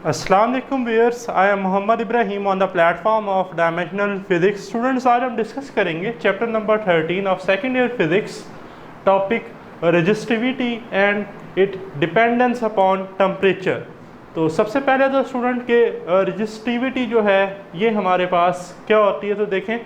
अस्सलाम वालेकुम viewers, I am Mohammad Ibrahim on the platform of dimensional physics. Students, आज हम डिस्कस करेंगे chapter number 13 of second year physics, topic resistivity and it dependence upon temperature. तो सबसे पहले तो स्टूडेंट के रेजिस्टिविटी जो है ये हमारे पास क्या होती है, तो देखें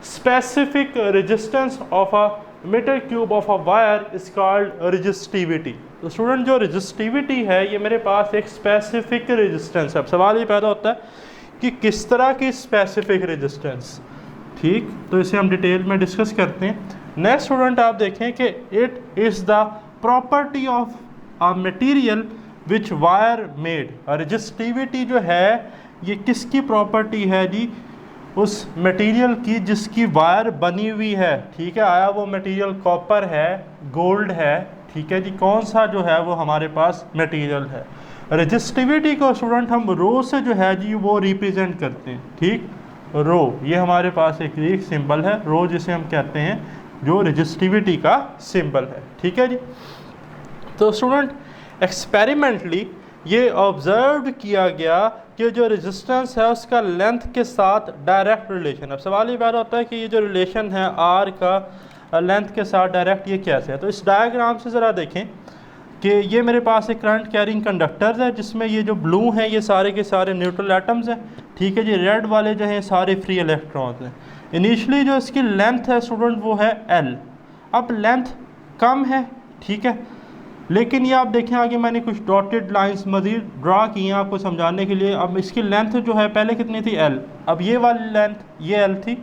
specific resistance of a metre cube of a wire is called resistivity. तो स्टूडेंट जो रेजिस्टिविटी है ये मेरे पास एक स्पेसिफिक रेजिस्टेंस है। अब सवाल ये पैदा होता है कि किस तरह की स्पेसिफिक रेजिस्टेंस, ठीक, तो इसे हम डिटेल में डिस्कस करते हैं। नेक्स्ट स्टूडेंट आप देखें कि it is the property of a material which wire made. Resistivity जो है ये किसकी प्रॉपर्टी है जी? उस मटेरियल की जिसकी वायर बनी हुई है, ठीक है। आया वो मटेरियल कॉपर है, गोल्ड है, ठीक है जी, कौन सा जो है वो हमारे पास मटेरियल है। रेजिस्टिविटी को स्टूडेंट हम रो से जो है जी वो रिप्रेजेंट करते हैं, ठीक। रो ये हमारे पास एक ग्रीक सिंबल है, रो जिसे हम कहते हैं जो रेजिस्टिविटी का सिंबल है, ठीक है जी। तो स्टूडेंट एक्सपेरिमेंटली ये ऑब्जर्व किया गया कि जो रेजिस्टेंस है उसका लेंथ के साथ डायरेक्ट रिलेशन। अब सवाल ये पैदा होता है कि ये जो रिलेशन है आर का लेंथ के साथ डायरेक्ट ये कैसे है। तो इस डायग्राम से ज़रा देखें कि ये मेरे पास एक करंट कैरिंग कंडक्टर्स है जिसमें ये जो ब्लू हैं ये सारे के सारे न्यूट्रल एटम्स हैं, ठीक है जी। रेड वाले जो हैं सारे फ्री इलेक्ट्रॉन्स हैं। इनिशियली जो इसकी लेंथ है स्टूडेंट वो है एल। अब लेंथ कम है, ठीक है, लेकिन ये आप देखें आगे मैंने कुछ डॉटेड लाइंस मज़ीद ड्रा की हैं आपको समझाने के लिए। अब इसकी लेंथ जो है पहले कितनी थी? एल। अब ये वाली लेंथ ये एल थी,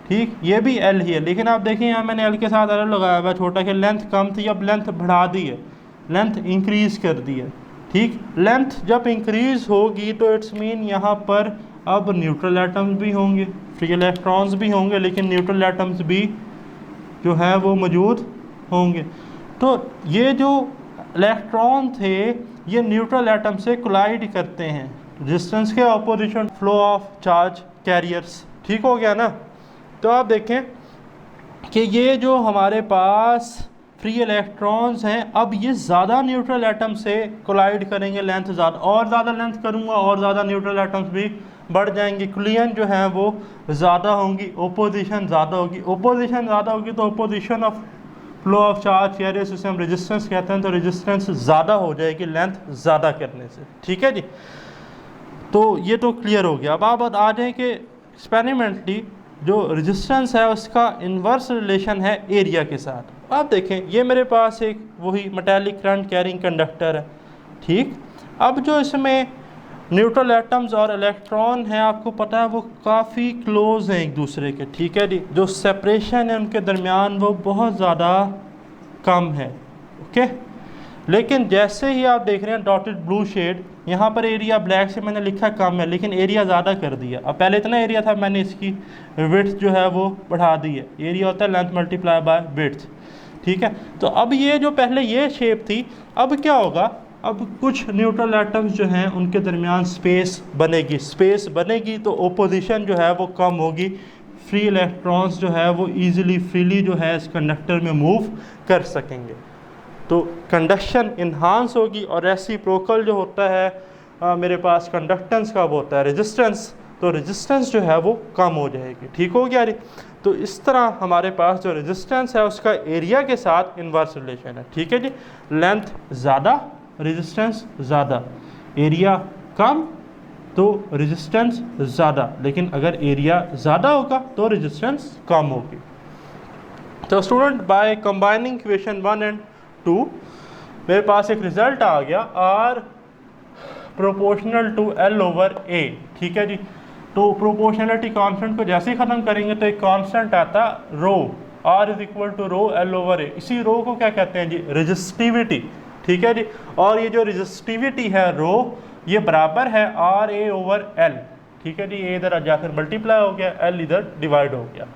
ठीक, ये भी एल ही है, लेकिन आप देखें यहाँ मैंने एल के साथ एल लगाया हुआ छोटा कि लेंथ कम थी, अब लेंथ बढ़ा दी है, लेंथ इंक्रीज़ कर दी है, ठीक। लेंथ जब इंक्रीज़ होगी तो इट्स मीन यहाँ पर अब न्यूट्रल एटम्स भी होंगे, फ्री इलेक्ट्रॉन्स भी होंगे, लेकिन न्यूट्रल एटम्स भी जो है वो मौजूद होंगे। तो ये जो इलेक्ट्रॉन थे ये न्यूट्रल एटम से कोलाइड करते हैं, रेजिस्टेंस के opposition flow of charge carriers, ठीक हो गया ना। तो आप देखें कि ये जो हमारे पास फ्री इलेक्ट्रॉन्स हैं अब ये ज़्यादा न्यूट्रल एटम से कोलाइड करेंगे, लेंथ ज़्यादा, और ज़्यादा लेंथ करूँगा और ज़्यादा न्यूट्रल एटम्स भी बढ़ जाएंगे, कुलियन जो है वो ज़्यादा होंगी, ओपोजिशन ज़्यादा होगी। ओपोजिशन ज़्यादा होगी तो opposition of flow of charge carriers उसे हम रेजिस्टेंस कहते हैं, तो रेजिस्टेंस ज़्यादा हो जाएगी लेंथ ज़्यादा करने से, ठीक है जी। तो ये तो क्लियर हो गया। अब आप आ जाएँ कि एक्सपेरिमेंटली जो रेजिस्टेंस है उसका इन्वर्स रिलेशन है एरिया के साथ। आप देखें ये मेरे पास एक वही मेटालिक करंट कैरिंग कंडक्टर है, ठीक। अब जो इसमें न्यूट्रल एटम्स और इलेक्ट्रॉन हैं आपको पता है वो काफ़ी क्लोज हैं एक दूसरे के, ठीक है जी। जो सेपरेशन है उनके दरमियान वो बहुत ज़्यादा कम है, ओके। लेकिन जैसे ही आप देख रहे हैं डॉटेड ब्लू शेड, यहाँ पर एरिया ब्लैक से मैंने लिखा कम है लेकिन एरिया ज़्यादा कर दिया। अब पहले इतना एरिया था, मैंने इसकी विड्थ जो है वो बढ़ा दी है। एरिया होता है लेंथ मल्टीप्लाई बाय विड्थ, ठीक है। तो अब ये जो पहले ये शेप थी अब क्या होगा, अब कुछ न्यूट्रल एटम्स जो हैं उनके दरमियान स्पेस बनेगी, स्पेस बनेगी तो ओपोजिशन जो है वो कम होगी, फ्री इलेक्ट्रॉन्स जो है वो ईज़िली फ्रीली जो है इस कंडक्टर में मूव कर सकेंगे, तो कंडक्शन इन्हांस होगी। और रेसिप्रोकल जो होता है मेरे पास कंडक्टेंस का वो होता है रेजिस्टेंस, तो रेजिस्टेंस जो है वो कम हो जाएगी, ठीक हो गया जी। तो इस तरह हमारे पास जो रेजिस्टेंस है उसका एरिया के साथ इन्वर्स रिलेशन है, ठीक है जी। लेंथ ज़्यादा रेजिस्टेंस ज़्यादा, एरिया कम तो रेजिस्टेंस ज़्यादा, लेकिन अगर एरिया ज़्यादा होगा तो रेजिस्टेंस कम होगी। तो student by combining equation 1 and 2 मेरे पास एक रिजल्ट आ गया R proportional to L over A, ठीक है जी। तो प्रोपोर्शनलिटी कांस्टेंट को जैसे ही ख़त्म करेंगे तो एक कांस्टेंट आता rho, R is equal to rho L over A। इसी रो को क्या कहते हैं जी? रेजिस्टिविटी, ठीक है जी। और ये जो रेजिस्टिविटी है रो ये बराबर है आर ए ओवर एल, ठीक है जी। ए इधर जाकर मल्टीप्लाई हो गया, एल इधर डिवाइड हो गया।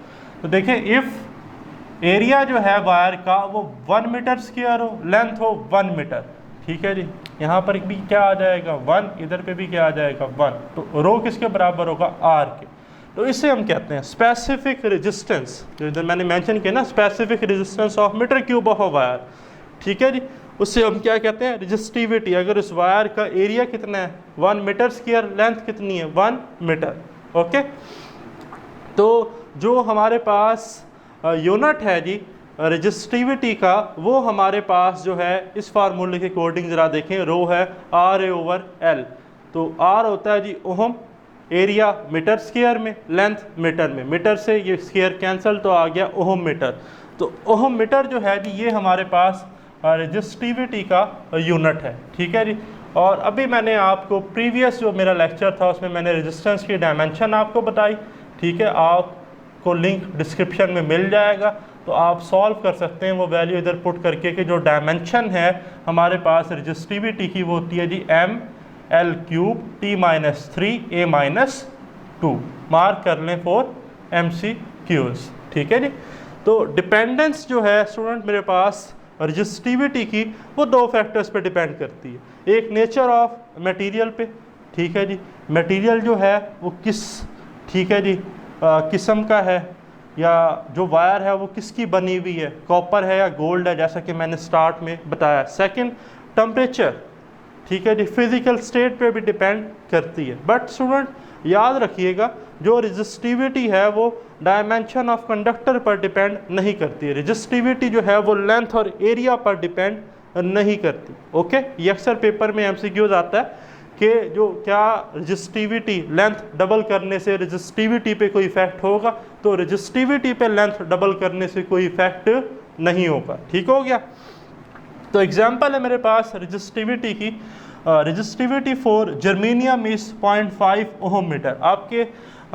तो देखें इफ़ एरिया जो है वायर का वो 1 मीटर स्क्वायर हो, लेंथ हो 1 मीटर, ठीक है जी। यहाँ पर भी क्या आ जाएगा 1, इधर पे भी क्या आ जाएगा 1, तो रो किसके बराबर होगा? आर के। तो इसे हम कहते हैं स्पेसिफिक रेजिस्टेंस, जो इधर मैंने मेंशन किया ना, specific resistance of metre cube of a wire, ठीक है जी। उससे हम क्या कहते हैं, रेजिस्टिविटी। अगर उस वायर का एरिया कितना है 1 मीटर स्क्वायर, लेंथ कितनी है 1 मीटर। ओके, तो जो हमारे पास यूनिट है जी रेजिस्टिविटी का, वो हमारे पास जो है इस फार्मूले के अकॉर्डिंग ज़रा देखें, रो है RA/L। तो R होता है जी ओहम, एरिया मीटर स्क्वायर में, लेंथ मीटर में, मीटर से ये स्क्वायर कैंसिल तो आ गया ओहम मीटर। तो ओहम मीटर जो है जी ये हमारे पास रेजिस्टिविटी का यूनिट है। ठीक है जी। और अभी मैंने आपको प्रीवियस जो मेरा लेक्चर था उसमें मैंने रेजिस्टेंस की डायमेंशन आपको बताई। ठीक है, आपको लिंक डिस्क्रिप्शन में मिल जाएगा, तो आप सॉल्व कर सकते हैं वो वैल्यू इधर पुट करके कि जो डायमेंशन है हमारे पास रेजिस्टिविटी की वो होती है जी ML³ T-3 A-2। मार्क कर लें फॉर MCQs। ठीक है जी। तो डिपेंडेंस जो है स्टूडेंट मेरे पास रेजिस्टिविटी की वो दो फैक्टर्स पे डिपेंड करती है। एक नेचर ऑफ मटेरियल पे, ठीक है जी, मटेरियल जो है वो किस, ठीक है जी, किस्म का है, या जो वायर है वो किसकी बनी हुई है, कॉपर है या गोल्ड है, जैसा कि मैंने स्टार्ट में बताया। सेकंड टेम्परेचर, ठीक है जी, फिजिकल स्टेट पे भी डिपेंड करती है। बट स्टूडेंट याद रखिएगा जो रेजिस्टिविटी है वो डायमेंशन ऑफ कंडक्टर पर डिपेंड नहीं करती है। रेजिस्टिविटी जो है वो लेंथ और एरिया पर डिपेंड नहीं करती। ओके, ये अक्सर पेपर में MCQs आता है कि जो क्या रेजिस्टिविटी लेंथ डबल करने से रेजिस्टिविटी पे कोई इफेक्ट होगा, तो रेजिस्टिविटी पे लेंथ डबल करने से कोई इफेक्ट नहीं होगा। ठीक हो गया। तो एग्जांपल है मेरे पास रेजिस्टिविटी की, resistivity for germanium is 0.5 ohm metre. आपके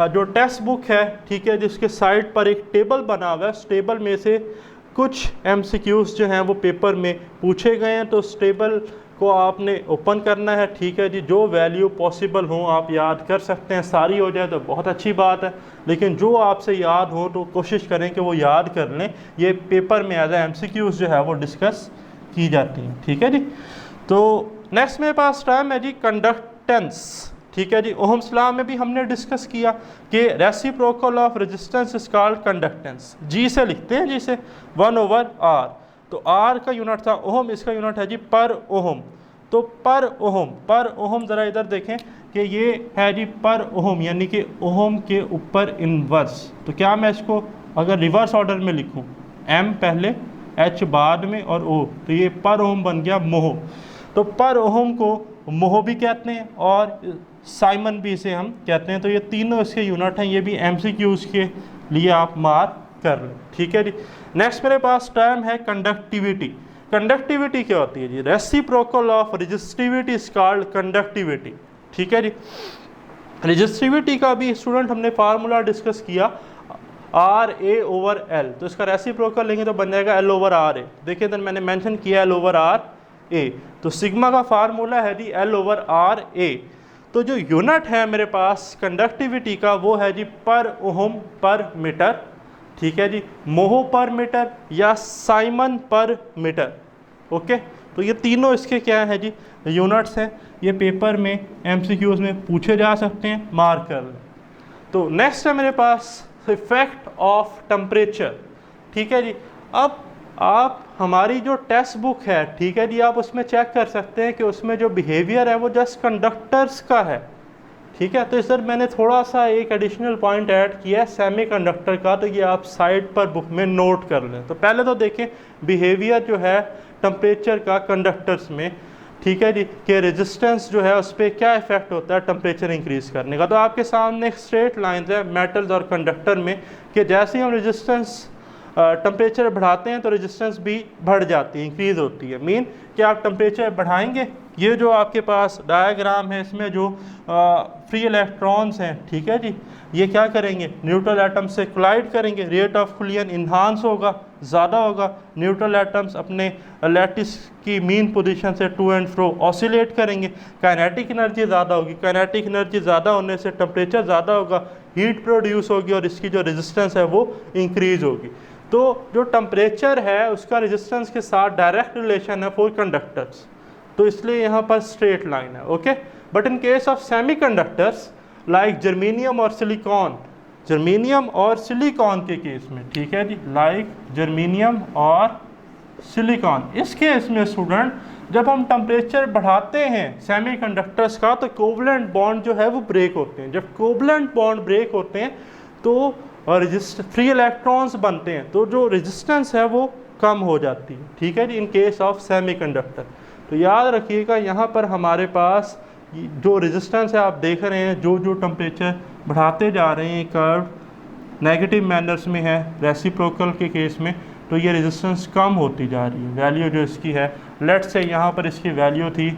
जो टेक्स्ट बुक है, ठीक है, जिसके साइड पर एक टेबल बना हुआ है, उस टेबल में से कुछ MCQs जो हैं वो पेपर में पूछे गए हैं, तो उस टेबल को आपने ओपन करना है। ठीक है जी, जो वैल्यू पॉसिबल हो आप याद कर सकते हैं, सारी हो जाए तो बहुत अच्छी बात है, लेकिन जो आपसे याद हो तो कोशिश करें कि वो याद कर लें। ये पेपर में एज MCQs जो है वो डिस्कस की जाती हैं। ठीक है जी। तो नेक्स्ट मेरे पास टर्म है जी कंडक्टेंस। ठीक है जी, ओहम्स लॉ में भी हमने डिस्कस किया कि reciprocal of resistance is called conductance. G से लिखते हैं, जिसे 1/R। तो R का यूनिट था ओहम, इसका यूनिट है जी पर ओहम। तो पर ओहम ज़रा इधर देखें कि ये है जी पर ओहम, यानी कि ओहम के ऊपर इनवर्स। तो क्या मैं इसको अगर रिवर्स ऑर्डर में लिखूं, M पहले, H बाद में और O, तो ये पर ओहम बन गया मोह। तो पर ओहम को मोह भी कहते हैं और साइमन भी इसे हम कहते हैं। तो ये तीनों इसके यूनिट हैं, ये भी MCQs के लिए आप मार्क कर लें। ठीक है जी। नेक्स्ट मेरे पास टर्म है कंडक्टिविटी। कंडक्टिविटी क्या होती है जी? Reciprocal of resistivity is called conductivity. ठीक है जी। रेजिस्टिविटी का भी स्टूडेंट हमने फार्मूला डिस्कस किया RA/L, तो इसका रेसिप्रोकल लेंगे तो बन जाएगा L/RA। देखिए इधर मैंने मेंशन किया L/RA, तो सिग्मा का फार्मूला है जी L/RA। तो जो यूनिट है मेरे पास कंडक्टिविटी का वो है जी पर ओहम पर मीटर। ठीक है जी, मोह पर मीटर या साइमन पर मीटर। ओके, तो ये तीनों इसके क्या है जी यूनिट्स हैं, ये पेपर में MCQs में पूछे जा सकते हैं, मार्क कर लें। तो नेक्स्ट है मेरे पास इफेक्ट ऑफ टेम्परेचर। ठीक है जी, अब आप हमारी जो टेक्स्ट बुक है, ठीक है जी, आप उसमें चेक कर सकते हैं कि उसमें जो बिहेवियर है वो जस्ट कंडक्टर्स का है। ठीक है, तो इस तरह मैंने थोड़ा सा एक एडिशनल पॉइंट ऐड किया है सेमीकंडक्टर का, तो ये आप साइड पर बुक में नोट कर लें। तो पहले तो देखें बिहेवियर जो है टेम्परेचर का कंडक्टर्स में, ठीक है जी, कि रेजिस्टेंस जो है उस पर क्या इफेक्ट होता है टेम्परेचर इंक्रीज करने का। तो आपके सामने एक स्ट्रेट लाइन है मेटल्स और कंडक्टर में कि जैसे ही हम रेजिस्टेंस टेम्परेचर बढ़ाते हैं तो रेजिस्टेंस भी बढ़ जाती है, इंक्रीज होती है। मीन कि आप टेम्परेचर बढ़ाएंगे, ये जो आपके पास डायग्राम है इसमें जो फ्री इलेक्ट्रॉन्स हैं, ठीक है जी, ये क्या करेंगे न्यूट्रल एटम से कोलाइड करेंगे, रेट ऑफ कोलिजन इन्हांस होगा, ज़्यादा होगा। न्यूट्रल एटम्स अपने लैटिस की मीन पोजीशन से टू एंड फ्रो ऑसिलेट करेंगे, काइनेटिक एनर्जी ज़्यादा होगी, काइनेटिक एनर्जी ज़्यादा होने से टेम्परेचर ज़्यादा होगा, हीट प्रोड्यूस होगी और इसकी जो रेजिस्टेंस है वो इंक्रीज होगी। तो जो टेम्परेचर है उसका रेजिस्टेंस के साथ डायरेक्ट रिलेशन है फॉर कंडक्टर्स, तो इसलिए यहाँ पर स्ट्रेट लाइन है। Okay, but in case of semiconductors like germanium और सिलिकॉन, जर्मेनियम और सिलिकॉन के केस में, ठीक है जी, लाइक जर्मेनियम और सिलिकॉन। इस केस में स्टूडेंट जब हम टेम्परेचर बढ़ाते हैं सेमीकंडक्टर्स का तो कोवलेंट बॉन्ड जो है वो ब्रेक होते हैं। जब कोवलेंट बॉन्ड ब्रेक होते हैं तो फ्री इलेक्ट्रॉन्स बनते हैं, तो जो रेजिस्टेंस है वो कम हो जाती है। ठीक है जी, इन केस ऑफ सेमीकंडक्टर। तो याद रखिएगा यहाँ पर हमारे पास जो रेजिस्टेंस है आप देख रहे हैं, जो जो टेम्परेचर बढ़ाते जा रहे हैं कर्व नेगेटिव मैनर्स में है रेसिप्रोकल के केस में, तो ये रेजिस्टेंस कम होती जा रही है। वैल्यू जो इसकी है, लेट्स से यहाँ पर इसकी वैल्यू थी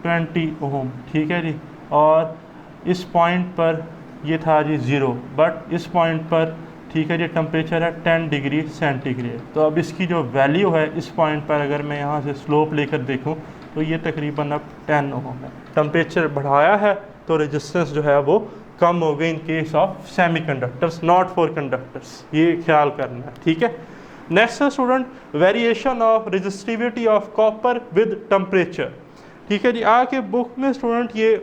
20 ओम, ठीक है जी, और इस पॉइंट पर ये था जी 0, बट इस पॉइंट पर ठीक है जी टेम्परेचर है 10 डिग्री सेंटीग्रेड। तो अब इसकी जो वैल्यू है इस पॉइंट पर अगर मैं यहाँ से स्लोप लेकर देखूँ तो ये तकरीबन अब 10 ओम है। टेम्परेचर बढ़ाया है तो रेजिस्टेंस जो है वो कम हो गई in case of semiconductors, not for conductors, ये ख्याल करना है। ठीक है, नेक्स्ट है student variation of resistivity of copper with temperature. ठीक है जी, आगे बुक में स्टूडेंट ये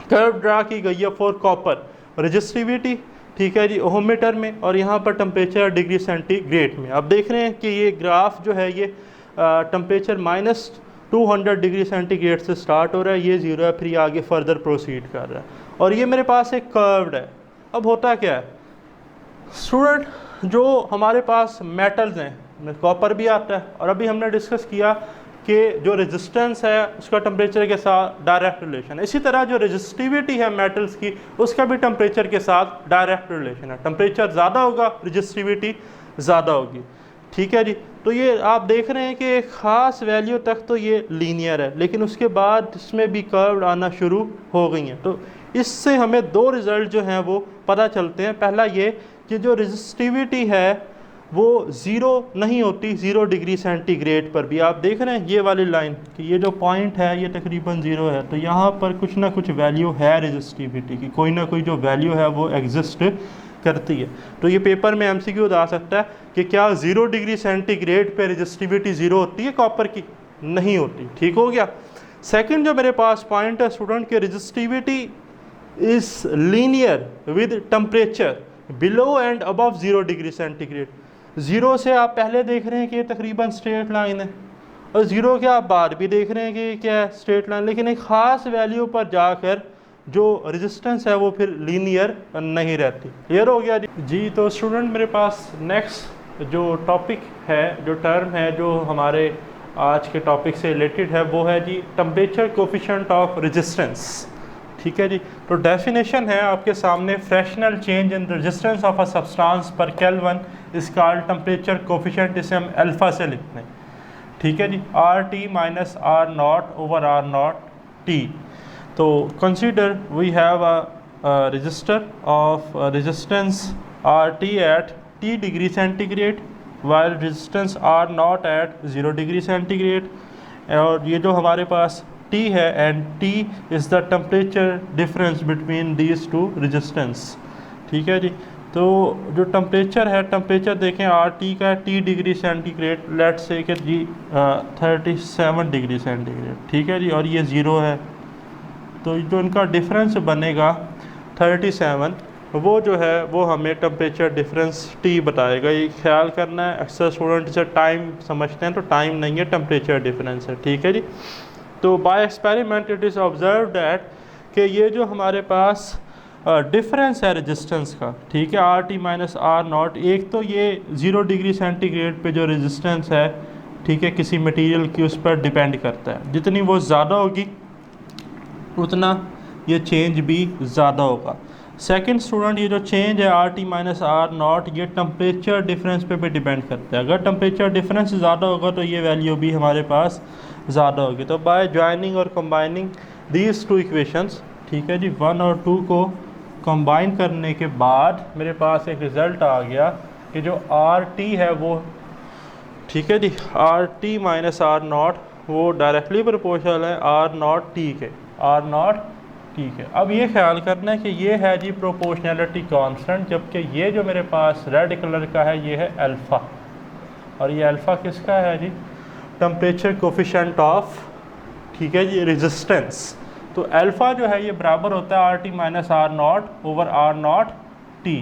कर्व ड्रा की गई है फॉर कॉपर रेजिस्टिविटी, ठीक है जी, ओहममीटर में, और यहाँ पर टेम्परेचर डिग्री सेंटीग्रेड में। आप देख रहे हैं कि ये ग्राफ जो है ये टेम्परेचर -200 डिग्री सेंटीग्रेड से स्टार्ट हो रहा है, ये 0 है, फिर ये आगे फर्दर प्रोसीड कर रहा है, और ये मेरे पास एक कर्व्ड है। अब होता क्या है स्टूडेंट, जो हमारे पास मेटल्स हैं, कॉपर भी आता है, और अभी हमने डिस्कस किया कि जो रेजिस्टेंस है उसका टेम्परेचर के साथ डायरेक्ट रिलेशन है। इसी तरह जो रेजिस्टिविटी है मेटल्स की उसका भी टेम्परेचर के साथ डायरेक्ट रिलेशन है। टेम्परेचर ज़्यादा होगा रेजिस्टिविटी ज़्यादा होगी। ठीक है जी, तो ये आप देख रहे हैं कि एक ख़ास वैल्यू तक तो ये लीनियर है, लेकिन उसके बाद इसमें भी कर्व आना शुरू हो गई हैं। तो इससे हमें दो रिज़ल्ट जो हैं वो पता चलते हैं। पहला ये कि जो रेजिस्टिविटी है वो ज़ीरो नहीं होती 0 डिग्री सेंटीग्रेड पर भी। आप देख रहे हैं ये वाली लाइन कि ये जो पॉइंट है ये तकरीबन 0 है, तो यहाँ पर कुछ ना कुछ वैल्यू है रेजिस्टिविटी की, कोई ना कोई जो वैल्यू है वो एग्जिस्ट करती है। तो ये पेपर में MCQ आ सकता है कि क्या 0 डिग्री सेंटीग्रेड पे रेजिस्टिविटी 0 होती है कॉपर की? नहीं होती। ठीक हो गया। सेकंड जो मेरे पास पॉइंट है स्टूडेंट के resistivity is linear with temperature below and above 0 degree centigrade. 0 से आप पहले देख रहे हैं कि ये तकरीबन स्ट्रेट लाइन है, और 0 के आप बाद भी देख रहे हैं कि क्या है स्ट्रेट लाइन, लेकिन एक ख़ास वैल्यू पर जाकर जो रेजिस्टेंस है वो फिर लीनियर नहीं रहती। क्लियर हो गया जी। तो स्टूडेंट मेरे पास नेक्स्ट जो टॉपिक है, जो टर्म है जो हमारे आज के टॉपिक से रिलेटेड है, वो है जी टेम्परेचर कोफिशिएंट ऑफ रेजिस्टेंस। ठीक है जी, तो डेफिनेशन है आपके सामने, fractional change in resistance of a substance per kelvin is called temperature coefficient, इसे हम अल्फा से लिखते हैं। ठीक है जी, RT minus R0 over R0 T। तो consider we have a resistor of resistance RT at T degree centigrade while resistance R0 at 0 degree centigrade, और ये जो हमारे पास T है and T is the temperature difference between these two resistance. ठीक है जी, तो जो टेम्परेचर है, टेम्परेचर देखें RT का T degree centigrade, let's say कि जी 37 डिग्री सेंटीग्रेड। ठीक है जी, और ये 0 है, तो जो इनका डिफरेंस बनेगा 37, वो जो है वो हमें टेम्परेचर डिफरेंस T बताएगा। ये ख्याल करना है। अक्सर स्टूडेंट से टाइम समझते हैं, तो टाइम नहीं है, टेम्परेचर डिफरेंस है। ठीक है जी, तो by experiment it is observe that कि ये जो हमारे पास डिफरेंस है रेजिस्टेंस का, ठीक है, RT माइनस R0, एक तो ये 0 डिग्री सेंटीग्रेड पे जो रेजिस्टेंस है, ठीक है, किसी मटेरियल की उस पर डिपेंड करता है। जितनी वो ज़्यादा होगी उतना ये चेंज भी ज़्यादा होगा। सेकंड स्टूडेंट, ये जो चेंज है RT माइनस R0, ये टेम्परेचर डिफरेंस पे भी डिपेंड करता है। अगर टेम्परेचर डिफरेंस ज़्यादा होगा तो ये वैल्यू भी हमारे पास ज़्यादा होगी। तो बाय ज्वाइनिंग और कंबाइनिंग दीज टू इक्वेशंस, ठीक है जी, 1 और 2 को कंबाइन करने के बाद मेरे पास एक रिज़ल्ट आ गया कि जो RT है वो, ठीक है जी, RT माइनस R0 वो डायरेक्टली प्रोपोर्शनल है R0 T के, R0 T के। अब ये ख्याल करना है कि ये है जी प्रोपोर्शनैलिटी कांस्टेंट, जबकि ये जो मेरे पास रेड कलर का है ये है अल्फ़ा, और ये अल्फ़ा किसका है जी? टेम्परेचर कोफिशिएंट ऑफ, ठीक है जी, रेजिस्टेंस। तो अल्फ़ा जो है ये बराबर होता है RT minus R0 over R0 T।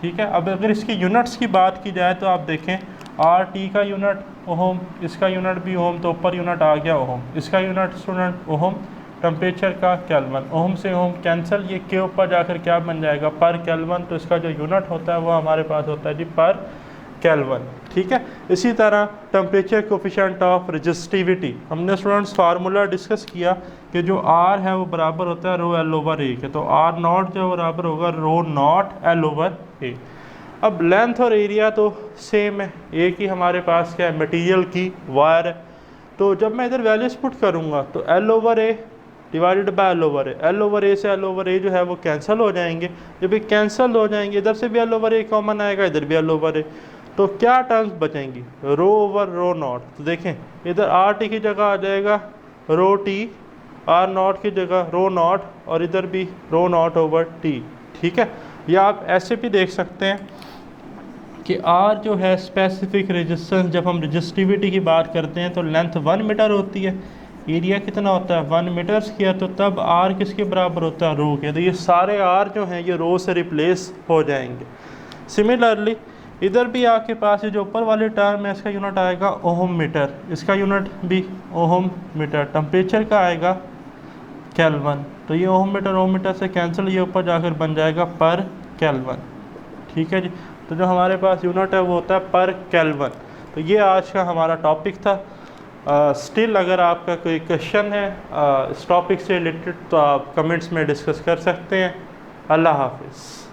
ठीक है, अब अगर इसकी यूनिट्स की बात की जाए तो आप देखें आर टी का यूनिट ओहम, इसका यूनिट भी ओहम, तो ऊपर यूनिट आ गया ओहम, इसका यूनिट स्टूडेंट ओहम, टेम्परेचर का केल्विन, ओहम से ओहम कैंसिल, ये के ऊपर जाकर क्या बन जाएगा पर केल्विन, तो इसका जो यूनिट होता है वो हमारे पास होता है जी पर केल्विन। ठीक है, इसी तरह टेम्परेचर कोफिशिएंट ऑफ रेजिस्टिविटी, हमने स्टूडेंट्स फार्मूला डिस्कस किया कि जो आर है वो बराबर होता है रो एल ओवर ए के, तो आर नॉट जो बराबर होगा रो नॉट एल ओवर ए। अब लेंथ और एरिया तो सेम है, एक ही हमारे पास क्या है मटेरियल की वायर है, तो जब मैं इधर वैल्यूज पुट करूँगा तो L over A divided by L over A, L over A से एल ओवर ए जो है वो कैंसिल हो जाएंगे, जब ये कैंसिल हो जाएंगे इधर से भी एल ओवर ए कॉमन आएगा, इधर भी एल ओवर ए, तो क्या टर्म्स बचेंगी रो ओवर रो नॉट, तो देखें इधर आर टी की जगह आ जाएगा रो टी, आर नॉट की जगह रो नॉट, और इधर भी रो नॉट ओवर टी। ठीक है, या आप ऐसे भी देख सकते हैं कि आर जो है स्पेसिफिक रेजिस्टेंस, जब हम रेजिस्टिविटी की बात करते हैं तो लेंथ 1 मीटर होती है, एरिया कितना होता है 1 मीटर स्क्वायर, तो तब आर किसके बराबर होता है रो के, तो ये सारे आर जो हैं ये रो से रिप्लेस हो जाएंगे। सिमिलरली इधर भी आपके पास ये जो ऊपर वाले टर्म है इसका यूनिट आएगा ओहम मीटर, इसका यूनिट भी ओहम मीटर, टेम्परेचर का आएगा केल्विन, तो ये ओहम मीटर से कैंसिल, ये ऊपर जाकर बन जाएगा पर केल्विन। ठीक है जी, तो जो हमारे पास यूनिट है वो होता है पर केल्विन। तो ये आज का हमारा टॉपिक था। स्टिल अगर आपका कोई क्वेश्चन है इस टॉपिक से रिलेटेड तो आप कमेंट्स में डिस्कस कर सकते हैं। अल्लाह हाफिज़।